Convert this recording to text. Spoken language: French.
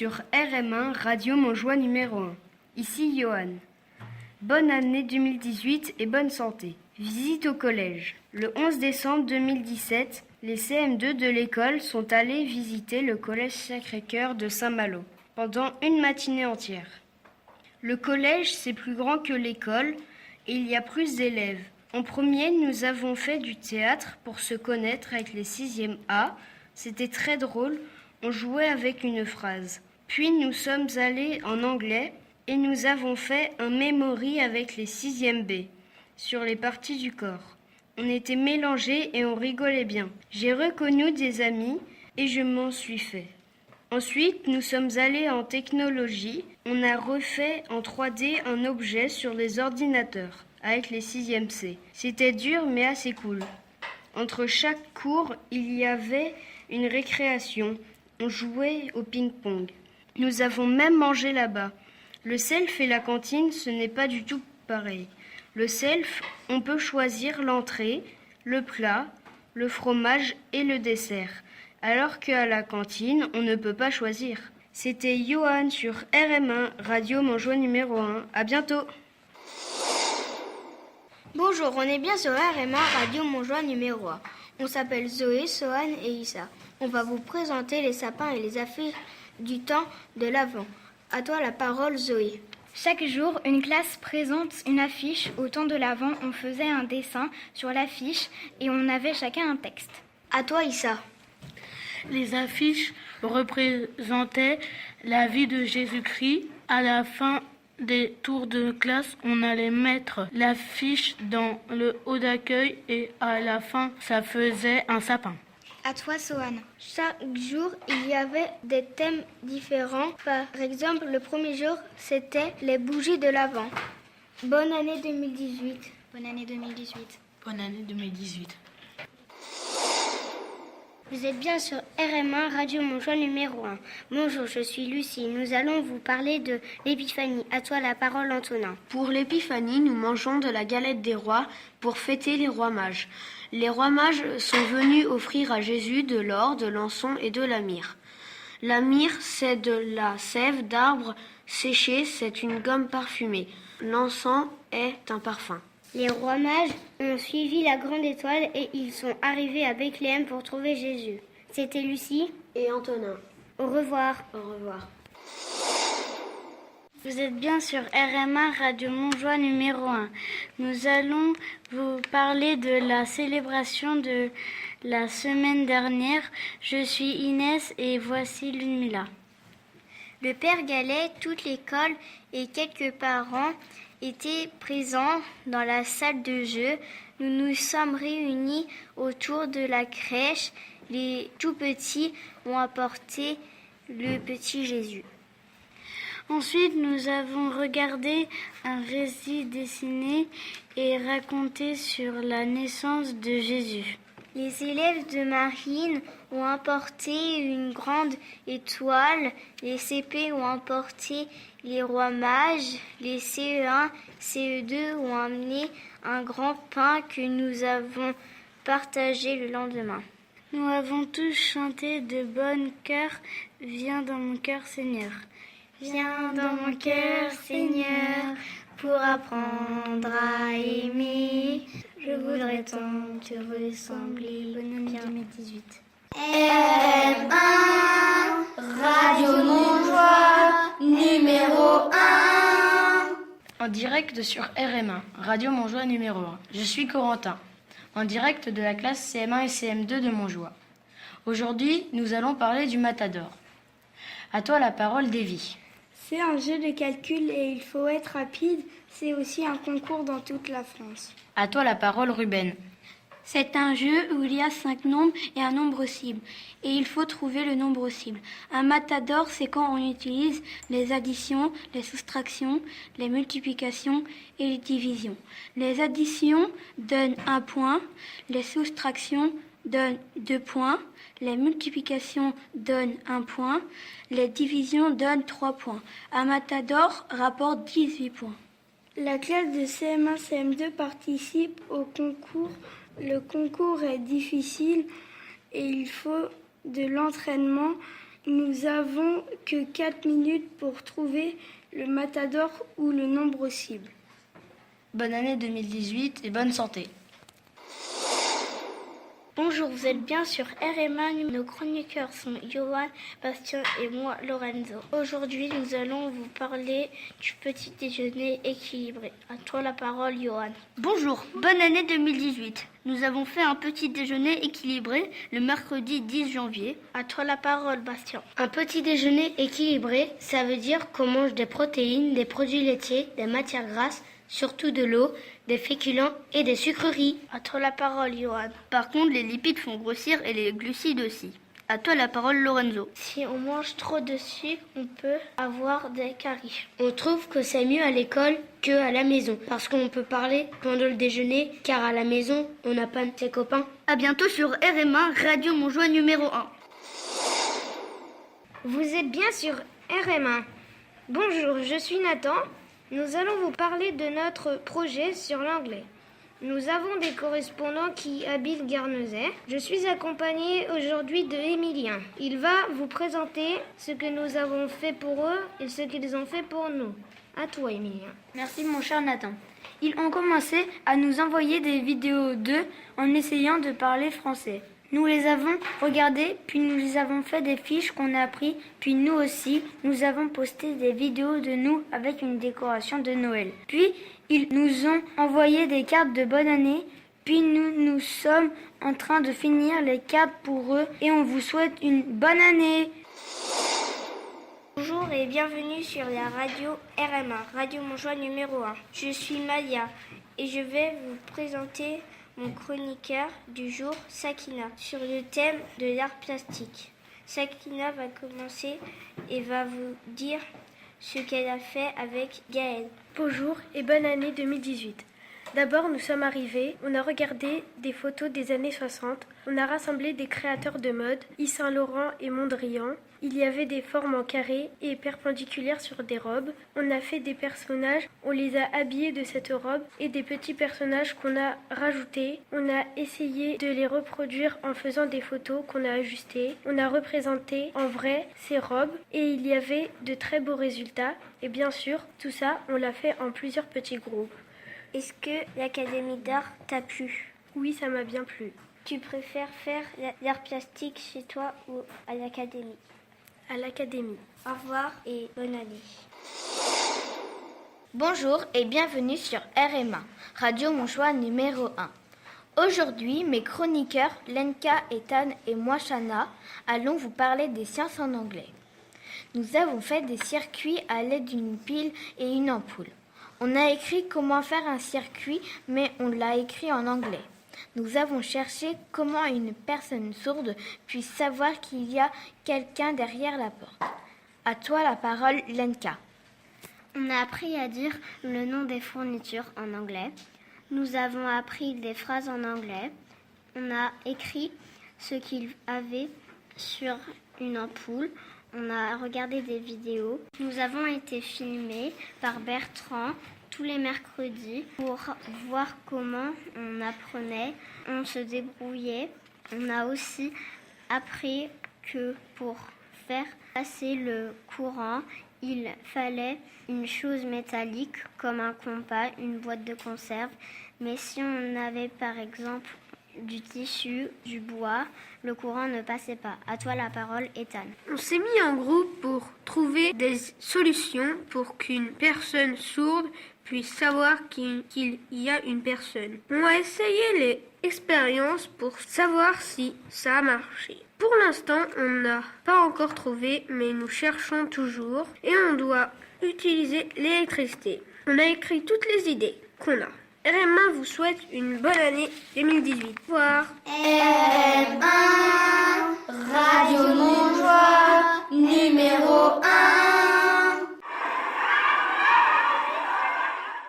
sur RM1, Radio Montjoie numéro 1. Ici Johan. Bonne année 2018 et bonne santé. Visite au collège. Le 11 décembre 2017, les CM2 de l'école sont allés visiter le collège Sacré-Cœur de Saint-Malo pendant une matinée entière. Le collège, c'est plus grand que l'école et il y a plus d'élèves. En premier, nous avons fait du théâtre pour se connaître avec les 6e A. C'était très drôle, on jouait avec une phrase. Puis nous sommes allés en anglais et nous avons fait un memory avec les 6e B sur les parties du corps. On était mélangés et on rigolait bien. J'ai reconnu des amis et je m'en suis fait. Ensuite, nous sommes allés en technologie. On a refait en 3D un objet sur les ordinateurs avec les 6e C. C'était dur mais assez cool. Entre chaque cours, il y avait une récréation. On jouait au ping-pong. Nous avons même mangé là-bas. Le self et la cantine, ce n'est pas du tout pareil. Le self, on peut choisir l'entrée, le plat, le fromage et le dessert. Alors qu'à la cantine, on ne peut pas choisir. C'était Johan sur RM1, Radio Montjoie numéro 1. À bientôt. Bonjour, on est bien sur RM1, Radio Montjoie numéro 1. On s'appelle Zoé, Sohan et Issa. On va vous présenter les sapins et les affiches du temps de l'Avent. À toi la parole, Zoé. Chaque jour, une classe présente une affiche. Au temps de l'Avent, on faisait un dessin sur l'affiche et on avait chacun un texte. À toi, Issa. Les affiches représentaient la vie de Jésus-Christ. À la fin des tours de classe, on allait mettre l'affiche dans le haut d'accueil et à la fin, ça faisait un sapin. À toi, Sohan. Chaque jour, il y avait des thèmes différents. Par exemple, le premier jour, c'était les bougies de l'Avent. Bonne année 2018. Bonne année 2018. Bonne année 2018. Vous êtes bien sur RM1, Radio Montjoie numéro 1. Bonjour, je suis Lucie. Nous allons vous parler de l'épiphanie. À toi la parole, Antonin. Pour l'épiphanie, nous mangeons de la galette des rois pour fêter les rois mages. Les rois mages sont venus offrir à Jésus de l'or, de l'encens et de la myrrhe. La myrrhe, c'est de la sève d'arbre séché, c'est une gomme parfumée. L'encens est un parfum. Les rois mages ont suivi la grande étoile et ils sont arrivés à Bethléem pour trouver Jésus. C'était Lucie et Antonin. Au revoir. Au revoir. Vous êtes bien sur RM1 Radio Montjoie numéro 1. Nous allons vous parler de la célébration de la semaine dernière. Je suis Inès et voici Ludmila. Le Père Galet, toute l'école et quelques parents étaient présents dans la salle de jeu. Nous nous sommes réunis autour de la crèche. Les tout petits ont apporté le petit Jésus. Ensuite, nous avons regardé un récit dessiné et raconté sur la naissance de Jésus. Les élèves de Marine ont apporté une grande étoile, les CP ont apporté les rois mages, les CE1, CE2 ont amené un grand pain que nous avons partagé le lendemain. Nous avons tous chanté de bon cœur, viens dans mon cœur Seigneur. Viens dans mon cœur Seigneur, pour apprendre à aimer. Je voudrais tant te ressembler. Bonne année 2018. RM1, Radio Montjoie, numéro 1. En direct sur RM1, Radio Montjoie numéro 1. Je suis Corentin, en direct de la classe CM1 et CM2 de Montjoie. Aujourd'hui, nous allons parler du Matador. À toi la parole, Davy. C'est un jeu de calcul et il faut être rapide. C'est aussi un concours dans toute la France. À toi la parole, Ruben. C'est un jeu où il y a 5 nombres et un nombre cible. Et il faut trouver le nombre cible. Un matador, c'est quand on utilise les additions, les soustractions, les multiplications et les divisions. Les additions donnent 1 point, les soustractions donnent 2 points, les multiplications donnent 1 point, les divisions donnent 3 points. Un matador rapporte 18 points. La classe de CM1, CM2 participe au concours. Le concours est difficile et il faut de l'entraînement. Nous avons que 4 minutes pour trouver le matador ou le nombre cible. Bonne année 2018 et bonne santé. Bonjour, vous êtes bien sur RMA. Nos chroniqueurs sont Johan, Bastien et moi, Lorenzo. Aujourd'hui, nous allons vous parler du petit déjeuner équilibré. À toi la parole, Johan. Bonjour, bonne année 2018. Nous avons fait un petit déjeuner équilibré le mercredi 10 janvier. À toi la parole, Bastien. Un petit déjeuner équilibré, ça veut dire qu'on mange des protéines, des produits laitiers, des matières grasses, surtout de l'eau, des féculents et des sucreries. À toi la parole, Johan. Par contre, les lipides font grossir et les glucides aussi. À toi la parole, Lorenzo. Si on mange trop de sucre, on peut avoir des caries. On trouve que c'est mieux à l'école qu'à la maison, parce qu'on peut parler pendant le déjeuner, car à la maison, on n'a pas ses copains. À bientôt sur RMA, Radio Montjoie numéro 1. Vous êtes bien sur RMA. Bonjour, je suis Nathan. Nous allons vous parler de notre projet sur l'anglais. Nous avons des correspondants qui habitent Guernesey. Je suis accompagnée aujourd'hui de Emilien. Il va vous présenter ce que nous avons fait pour eux et ce qu'ils ont fait pour nous. À toi, Emilien. Merci mon cher Nathan. Ils ont commencé à nous envoyer des vidéos d'eux en essayant de parler français. Nous les avons regardées, puis nous les avons fait des fiches qu'on a pris, puis nous aussi, nous avons posté des vidéos de nous avec une décoration de Noël. Puis, ils nous ont envoyé des cartes de bonne année, puis nous sommes en train de finir les cartes pour eux et on vous souhaite une bonne année. Bonjour et bienvenue sur la radio RMA, Radio Montjoie numéro 1. Je suis Malia et je vais vous présenter mon chroniqueur du jour, Sakina, sur le thème de l'art plastique. Sakina va commencer et va vous dire ce qu'elle a fait avec Gaël. Bonjour et bonne année 2018. D'abord, nous sommes arrivés, on a regardé des photos des années 60, on a rassemblé des créateurs de mode, Yves Saint Laurent et Mondrian. Il y avait des formes en carré et perpendiculaires sur des robes. On a fait des personnages, on les a habillés de cette robe et des petits personnages qu'on a rajoutés. On a essayé de les reproduire en faisant des photos qu'on a ajustées. On a représenté en vrai ces robes et il y avait de très beaux résultats. Et bien sûr, tout ça, on l'a fait en plusieurs petits groupes. Est-ce que l'Académie d'art t'a plu? Oui, ça m'a bien plu. Tu préfères faire l'art plastique chez toi ou à l'Académie? À l'Académie. Au revoir et bonne année. Bonjour et bienvenue sur RMA, Radio Montjoie numéro 1. Aujourd'hui, mes chroniqueurs Lenka, Ethan et moi, Shana, allons vous parler des sciences en anglais. Nous avons fait des circuits à l'aide d'une pile et une ampoule. On a écrit comment faire un circuit, mais on l'a écrit en anglais. Nous avons cherché comment une personne sourde puisse savoir qu'il y a quelqu'un derrière la porte. À toi la parole, Lenka. On a appris à dire le nom des fournitures en anglais. Nous avons appris des phrases en anglais. On a écrit ce qu'il avait sur une ampoule. On a regardé des vidéos. Nous avons été filmés par Bertrand tous les mercredis pour voir comment on apprenait, on se débrouillait. On a aussi appris que pour faire passer le courant, il fallait une chose métallique comme un compas, une boîte de conserve. Mais si on avait par exemple du tissu, du bois, le courant ne passait pas. À toi la parole, Ethan. On s'est mis en groupe pour trouver des solutions pour qu'une personne sourde puisse savoir qu'il y a une personne. On a essayé les expériences pour savoir si ça a marché. Pour l'instant, on n'a pas encore trouvé, mais nous cherchons toujours et on doit utiliser l'électricité. On a écrit toutes les idées qu'on a. RMA vous souhaite une bonne année 2018. Au revoir. RMA, Radio Montjoie, numéro 1.